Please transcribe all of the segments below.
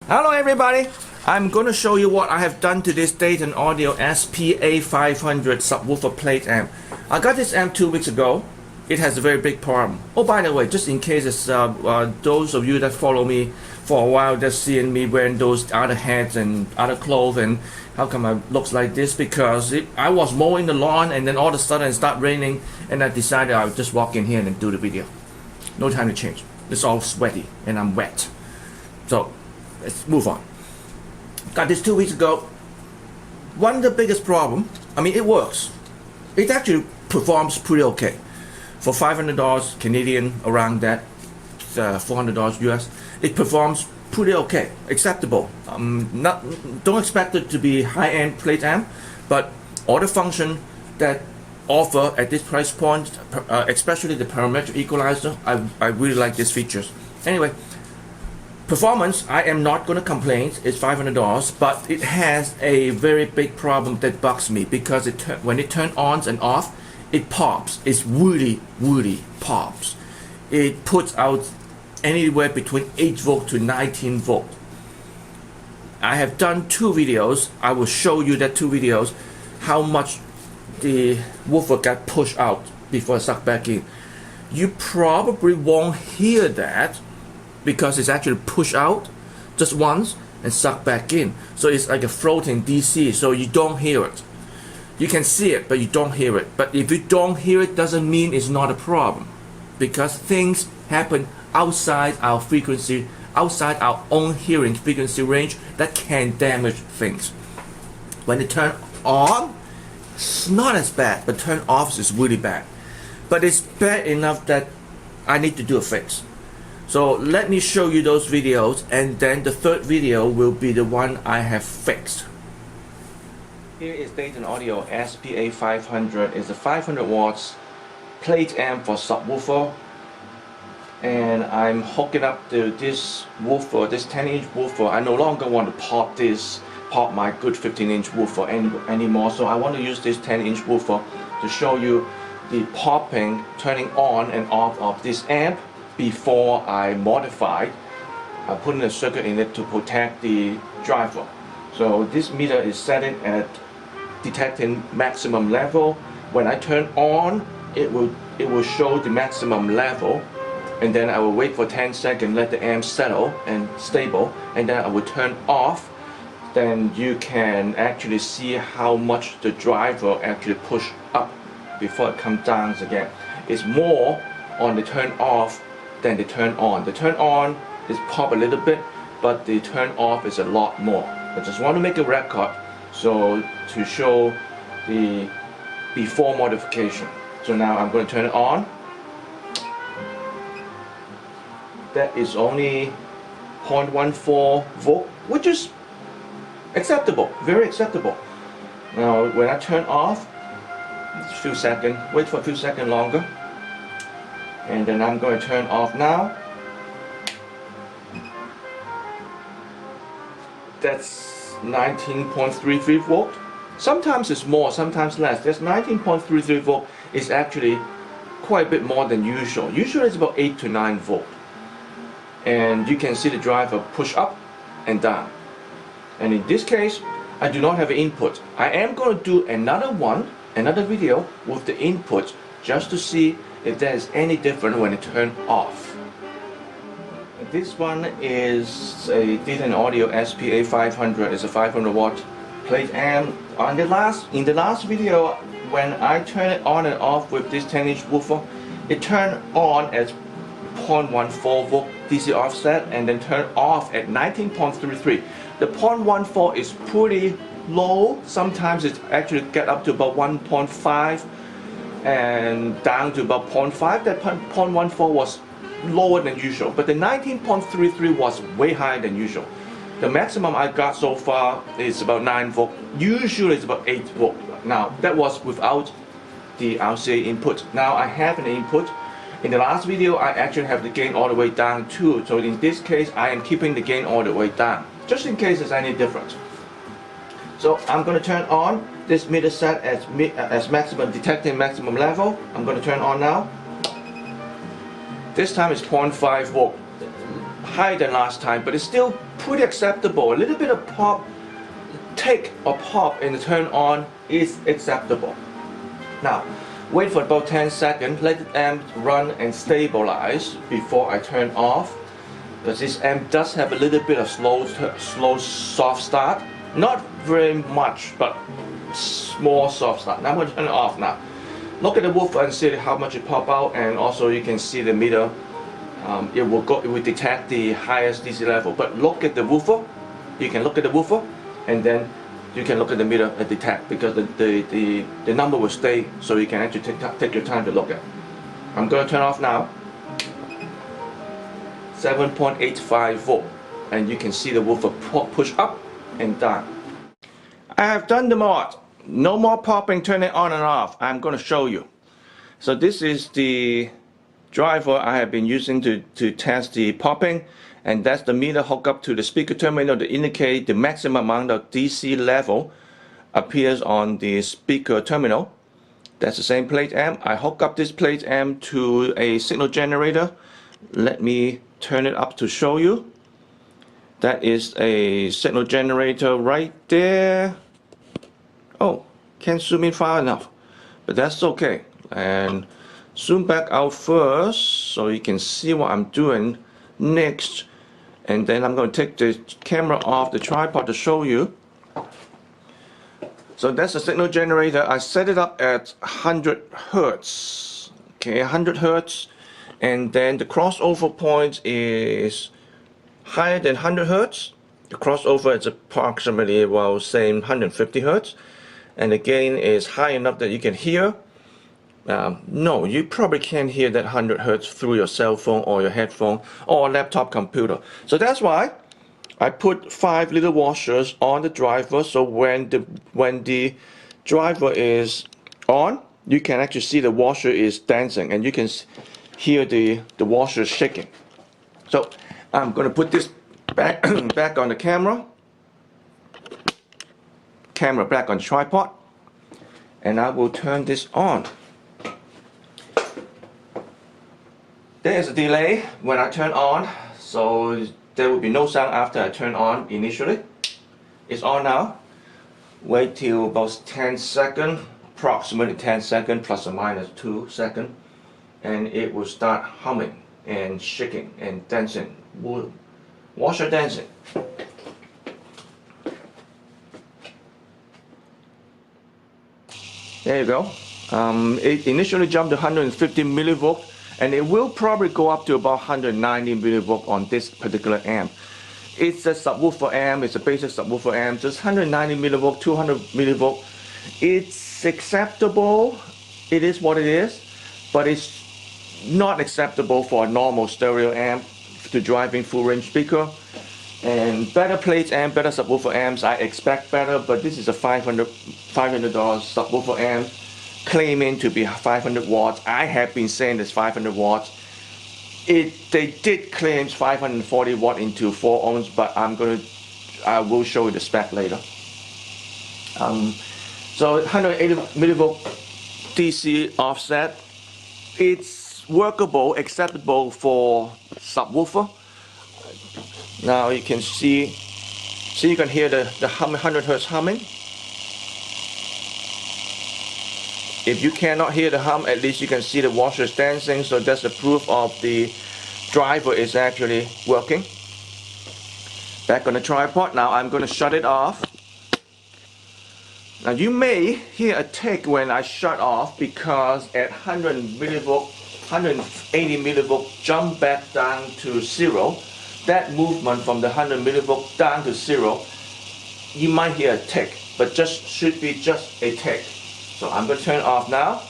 Hello everybody, I'm going to show you what I have done to this Dayton Audio SPA500 subwoofer plate amp. I got this amp 2 weeks ago. It has a very big problem. Oh, by the way, just in case it's, those of you that follow me for a while just seeing me wearing those other hats and other clothes and how come I looks like this, because I was mowing the lawn and then all of a sudden it started raining and I decided I would just walk in here and then do the video. No time to change. It's all sweaty and I'm wet. So let's move on. Got this 2 weeks ago. One of the biggest problem, I mean, it works. It actually performs pretty okay. For $500 Canadian, around that, $400 US, it performs pretty okay, acceptable. Don't expect it to be high-end plate amp, but all the function that offer at this price point, especially the parametric equalizer, I really like these features. Anyway, performance, I am not going to complain. It's $500, but it has a very big problem that bugs me, because when it turns on and off, it pops. It really pops. It puts out anywhere between 8 volt to 19 volt. I have done 2 videos. I will show you that 2 videos how much the woofer got pushed out before it sucked back in. You probably won't hear that because it's actually pushed out just once and sucked back in. So it's like a floating DC, so you don't hear it. You can see it, but you don't hear it. But if you don't hear it, doesn't mean it's not a problem, because things happen outside our frequency, outside our own hearing frequency range, that can damage things. When it turn on, it's not as bad, but turn off is really bad. But it's bad enough that I need to do a fix. So let me show you those videos, and then the third video will be the one I have fixed. Here is Dayton Audio SPA500. It's a 500 watts plate amp for subwoofer, and I'm hooking up to this woofer, this 10-inch woofer. I no longer want to pop my good 15-inch woofer anymore, so I want to use this 10-inch woofer to show you the popping, turning on and off of this amp before I modified. I put in a circuit in it to protect the driver. So this meter is setting at detecting maximum level. When I turn on, it will show the maximum level, and then I will wait for 10 seconds, let the amp settle and stable, and then I will turn off. Then you can actually see how much the driver actually push up before it comes down again. It's more on the turn off than the turn on. The turn on is pop a little bit, but the turn off is a lot more. I just want to make a record so to show the before modification. So now I'm going to turn it on. That is only 0.14 volt, which is acceptable, very acceptable. Now when I turn off, a few seconds, wait for a few seconds longer, and then I'm going to turn off now. That's 19.33 volt. Sometimes it's more, sometimes less. That's 19.33 volt is actually quite a bit more than usual. Usually it's about 8 to 9 volt. And you can see the driver push up and down. And in this case, I do not have an input. I am going to do another video with the input, just to see if there is any different when it turns off. This one is a Dayton Audio SPA500. It's a 500 watt plate amp. In the last video, when I turn it on and off with this 10-inch woofer, it turned on at 0.14 volt DC offset and then turned off at 19.33. The 0.14 is pretty low. Sometimes it actually get up to about 1.5 and down to about 0.5. That 0.14 was lower than usual, but the 19.33 was way higher than usual. The maximum I got so far is about 9 volt. Usually it's about 8 volt. Now that was without the RCA input. Now I have an input. In the last video I actually have the gain all the way down too. So in this case I am keeping the gain all the way down, just in case there's any difference. So I'm going to turn on this meter set as maximum, detecting maximum level. I'm going to turn on now. This time it's 0.5 volt. higher than last time, but it's still pretty acceptable. A little bit of pop, tick or pop in the turn on is acceptable. Now, wait for about 10 seconds, let the amp run and stabilize before I turn off. Because this amp does have a little bit of slow soft start. Not very much, but small soft start. Now I'm going to turn it off now. Look at the woofer and see how much it pop out, and also you can see the meter. It will detect the highest DC level. But look at the woofer. You can look at the woofer, and then you can look at the meter and detect, because the number will stay, so you can actually take your time to look at. I'm going to turn off now. 7.85 volt, and you can see the woofer push up and down. I have done the mod. No more popping, turning on and off. I'm going to show you. So this is the driver I have been using to test the popping, and that's the meter hooked up to the speaker terminal to indicate the maximum amount of DC level appears on the speaker terminal. That's the same plate amp. I hook up this plate amp to a signal generator. Let me turn it up to show you. That is a signal generator right there. Oh, can't zoom in far enough, but that's okay. And zoom back out first so you can see what I'm doing next. And then I'm going to take the camera off the tripod to show you. So that's the signal generator. I set it up at 100 Hertz. Okay, 100 Hertz. And then the crossover point is higher than 100 Hertz. The crossover is approximately, well, same 150 Hertz. And the gain is high enough that you can hear. No, you probably can't hear that 100 Hertz through your cell phone or your headphone or a laptop computer. So that's why I put 5 little washers on the driver, so when the driver is on, you can actually see the washer is dancing, and you can hear the washer shaking. So I'm going to put this back back on the camera back on the tripod, and I will turn this on. There is a delay when I turn on, so there will be no sound after I turn on initially. It's on now. Wait till about 10 seconds, approximately 10 seconds plus or minus 2 seconds, and it will start humming and shaking and dancing. Washer dancing. There you go. It initially jumped to 150 millivolt, and it will probably go up to about 190 millivolt on this particular amp. It's a subwoofer amp, it's a basic subwoofer amp, just 190 millivolt, 200 millivolt. It's acceptable, it is what it is, but it's not acceptable for a normal stereo amp to driving full range speaker. And better plate amp, better subwoofer amps, I expect better, but this is a $500 subwoofer amp claiming to be 500 watts. I have been saying it's 500 watts. They did claim 540 watt into 4 ohms, but I will show you the spec later. So 180 millivolt DC offset. It's workable, acceptable for subwoofer. Now you can see you can hear the 100 Hertz humming. If you cannot hear the hum, at least you can see the washers dancing, so that's the proof of the driver is actually working. Back on the tripod, now I'm going to shut it off. Now you may hear a tick when I shut off, because at 100 millivolt, 180 millivolt jump back down to 0. That movement from the 100 millivolt down to 0, you might hear a tick, but should be just a tick. So I'm going to turn it off now.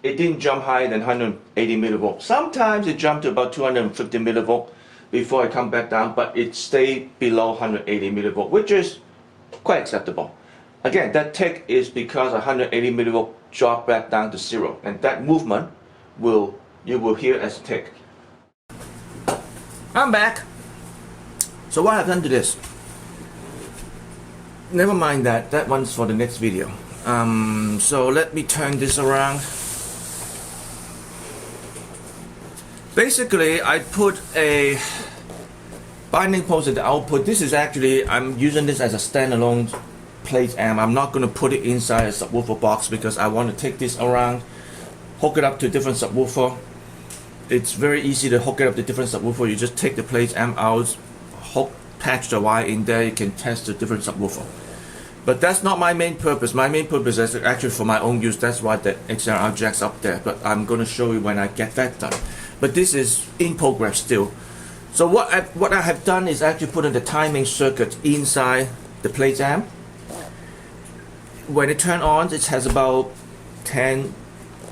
It didn't jump higher than 180 millivolt. Sometimes it jumped to about 250 millivolt before it come back down, but it stayed below 180 millivolt, which is quite acceptable. Again, that tick is because 180 millivolt dropped back down to 0, and that movement you will hear as a tick. I'm back. So what I've done to this, never mind that one's for the next video. So let me turn this around. Basically, I put a binding post at the output. This is actually, I'm using this as a standalone plate amp. I'm not going to put it inside a subwoofer box because I want to take this around, hook it up to different subwoofer. It's very easy to hook it up to different subwoofer. You just take the plate amp out, patch the wire in there, you can test the different subwoofer. But that's not my main purpose. My main purpose is actually for my own use. That's why the XLR jack's up there. But I'm going to show you when I get that done. But this is in progress still. So what I have done is actually put in the timing circuit inside the plate amp. When it turns on, it has about 10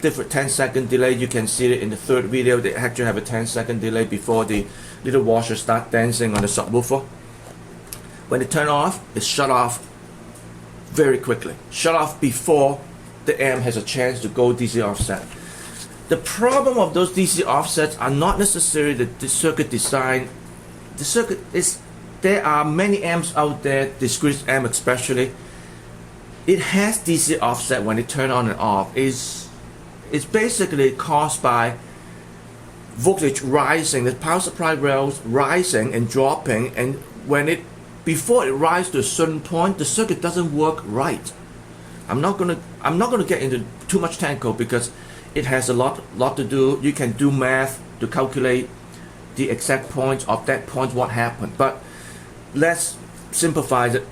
10-second delay. You can see it in the third video. They actually have a 10-second delay before the little washer start dancing on the subwoofer. When it turns off, it shut off very quickly. Shut off before the amp has a chance to go DC offset. The problem of those DC offsets are not necessarily the circuit design. The circuit is, there are many amps out there, discrete amp especially. It has DC offset when it turns on and off. It's basically caused by voltage rising, the power supply rails rising and dropping, and when before it rises to a certain point, the circuit doesn't work right. I'm not gonna get into too much technical because it has a lot to do. You can do math to calculate the exact points of that point what happened. But let's simplify it.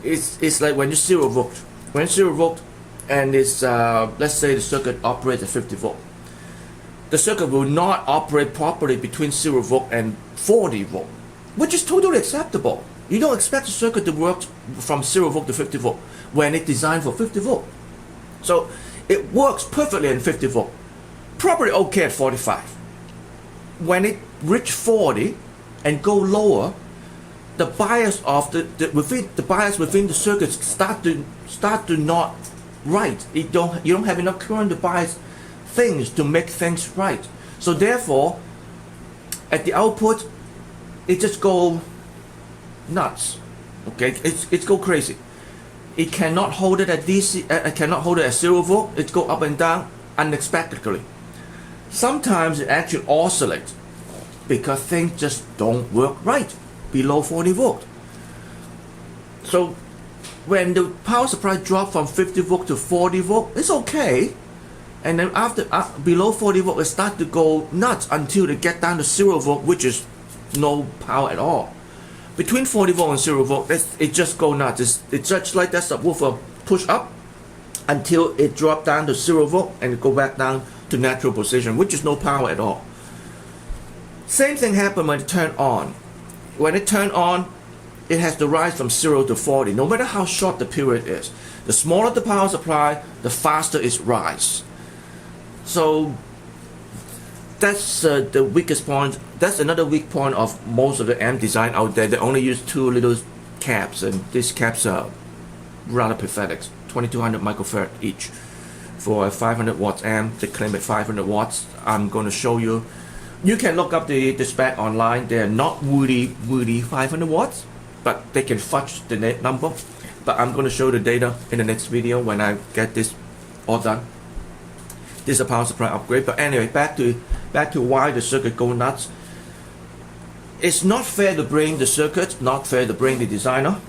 It's like when you 0 volt. When it's 0 volt and it's let's say the circuit operates at 50 volt. The circuit will not operate properly between 0 volt and 40 volt, which is totally acceptable. You don't expect the circuit to work from 0 volt to 50 volt when it's designed for 50 volt. So it works perfectly in 50 volt, probably okay at 45. When it reach 40 and go lower, the bias of the bias within the circuit start to not right. You don't have enough current to bias things to make things right. So therefore, at the output, it just go nuts. Okay, it go crazy. It cannot hold it at DC. It cannot hold it at 0 volt. It go up and down unexpectedly. Sometimes it actually oscillates because things just don't work right below 40 volt. So when the power supply drop from 50 volt to 40 volt, it's okay. And then after below 40 volt, it start to go nuts until they get down to 0 volt, which is no power at all. Between 40 volt and 0 volt, it just go nuts. It's just like that subwoofer push up until it drop down to 0 volt and it go back down to natural position, which is no power at all. Same thing happen when it turn on. When it turn on, it has to rise from 0 to 40, no matter how short the period is. The smaller the power supply, the faster it rise. So that's the weakest point. That's another weak point of most of the amp design out there. They only use 2 little caps, and these caps are rather pathetic. 2200 microfarad each for a 500 watts amp. They claim it 500 watts. I'm going to show you. You can look up the spec online. They're not really 500 watts, but they can fudge the number. But I'm going to show the data in the next video when I get this all done. This is a power supply upgrade. But anyway, back to why the circuit go nuts. It's not fair to blame the circuit, not fair to blame the designer,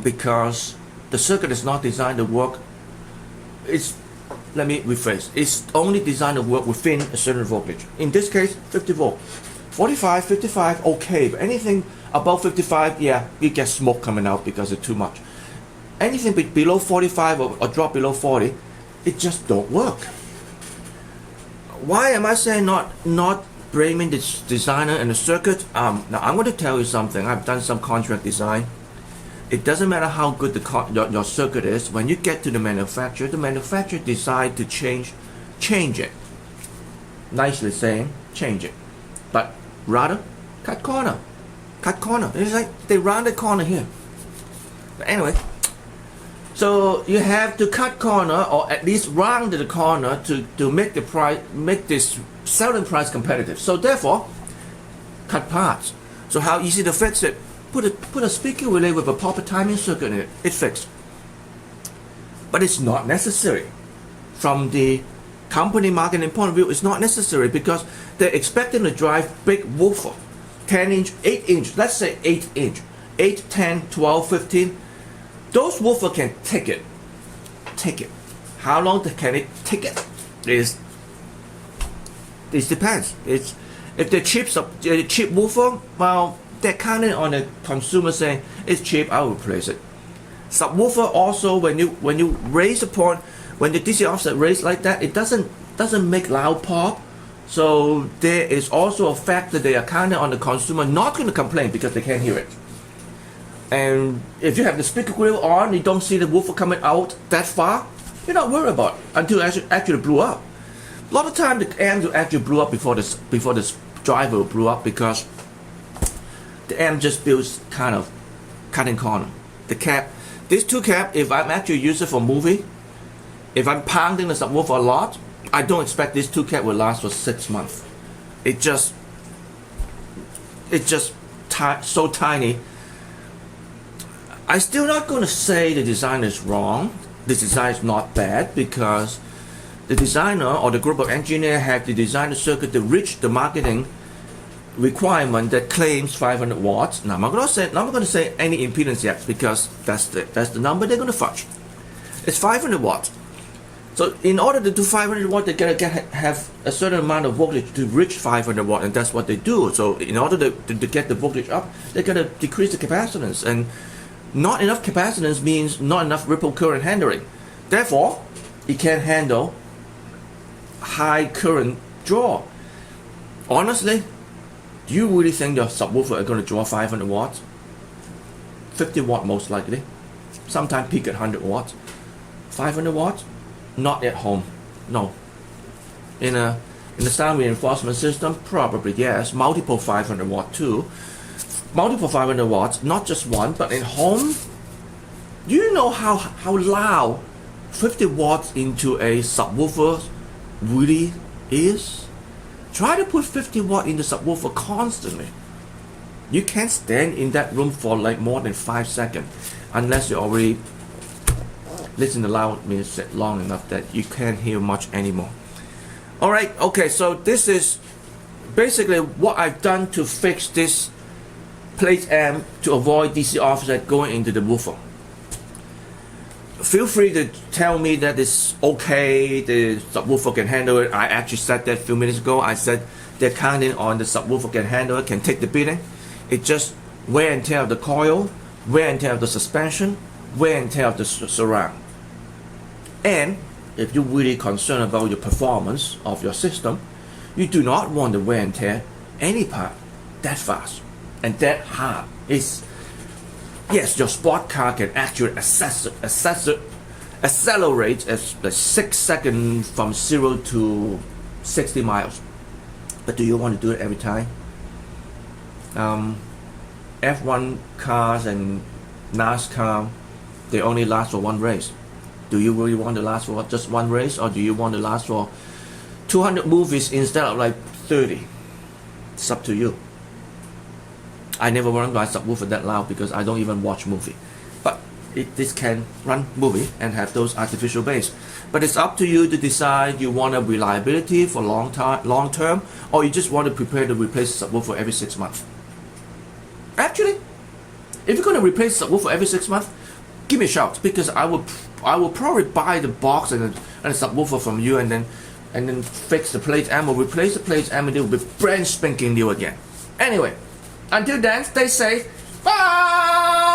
because the circuit is not designed to work. Let me rephrase. It's only designed to work within a certain voltage. In this case, 50 volt. 45, 55, okay. But anything above 55, yeah, you get smoke coming out because it's too much. Anything below 45 or drop below 40, it just don't work. Why am I saying not blaming the designer and the circuit? Now I'm going to tell you something. I've done some contract design. It doesn't matter how good your circuit is. When you get to the manufacturer decide to change it. Nicely saying, change it. But rather, cut corner. It's like they round the corner here. But anyway, so you have to cut corner, or at least round the corner to make the price, make this selling price competitive. So therefore, cut parts. So how easy to fix it? Put a speaker relay with a proper timing circuit in it. It's fixed. But it's not necessary. From the company marketing point of view, it's not necessary because they're expecting to drive big woofer, 10 inch, 8 inch, let's say 8 inch, 8, 10, 12, 15. Those woofer can take it. How long can it take it? It depends. If they're cheap woofer, well, they're counting on the consumer saying it's cheap, I'll replace it. Subwoofer also, when you raise the point, when the DC offset raise like that, it doesn't make loud pop. So there is also a factor they are counting on the consumer not going to complain because they can't hear it. And if you have the speaker grill on, you don't see the woofer coming out that far, you're not worried about it until it actually blew up. A lot of time the amp will actually blew up before this driver blew up because the amp just builds kind of cutting corner. The cap, these two cap, if I'm actually using it for movie, if I'm pounding the subwoofer a lot, I don't expect these two cap will last for 6 months. It's just so tiny. I'm still not going to say the design is wrong. The design is not bad because the designer or the group of engineers have to design the circuit to reach the marketing requirement that claims 500 watts. Now I'm not going to say any impedance yet because that's the number they're going to fudge. It's 500 watts. So in order to do 500 watts, they gotta have a certain amount of voltage to reach 500 watts, and that's what they do. So in order to get the voltage up, they gotta decrease the capacitance, and not enough capacitance means not enough ripple current handling. Therefore, it can't handle high current draw. Honestly, do you really think your subwoofer are going to draw 500 watts? 50 watt most likely. Sometimes peak at 100 watts. 500 watts? Not at home. No. In a sound reinforcement system, probably yes. Multiple 500 watt too. Multiple 500 watts, not just one, but in home, do you know how loud 50 watts into a subwoofer really is? Try to put 50 watt in the subwoofer constantly. You can't stand in that room for like more than 5 seconds unless you already listen to loud music long enough that you can't hear much anymore. Alright, okay, so this is basically what I've done to fix this plate amp to avoid DC offset going into the woofer. Feel free to tell me that it's okay, the subwoofer can handle it. I actually said that a few minutes ago. I said they're counting on the subwoofer can handle it, can take the beating. It just wear and tear of the coil, wear and tear of the suspension, wear and tear of the surround. And if you're really concerned about your performance of your system, you do not want to wear and tear any part that fast and that hard. Yes, your sport car can actually accelerate as 6 seconds from 0 to 60 miles. But do you want to do it every time? F1 cars and NASCAR, they only last for one race. Do you really want to last for just one race, or do you want to last for 200 movies instead of like 30? It's up to you. I never run my subwoofer that loud because I don't even watch movie. But this can run movie and have those artificial bass. But it's up to you to decide you want a reliability for long term, or you just want to prepare to replace the subwoofer every 6 months. Actually, if you're going to replace the subwoofer every 6 months, give me a shout because I will probably buy the box and a subwoofer from you and then fix the plate amp or replace the plate amp and it will be brand spanking new again. Anyway. Until then, stay safe. Bye!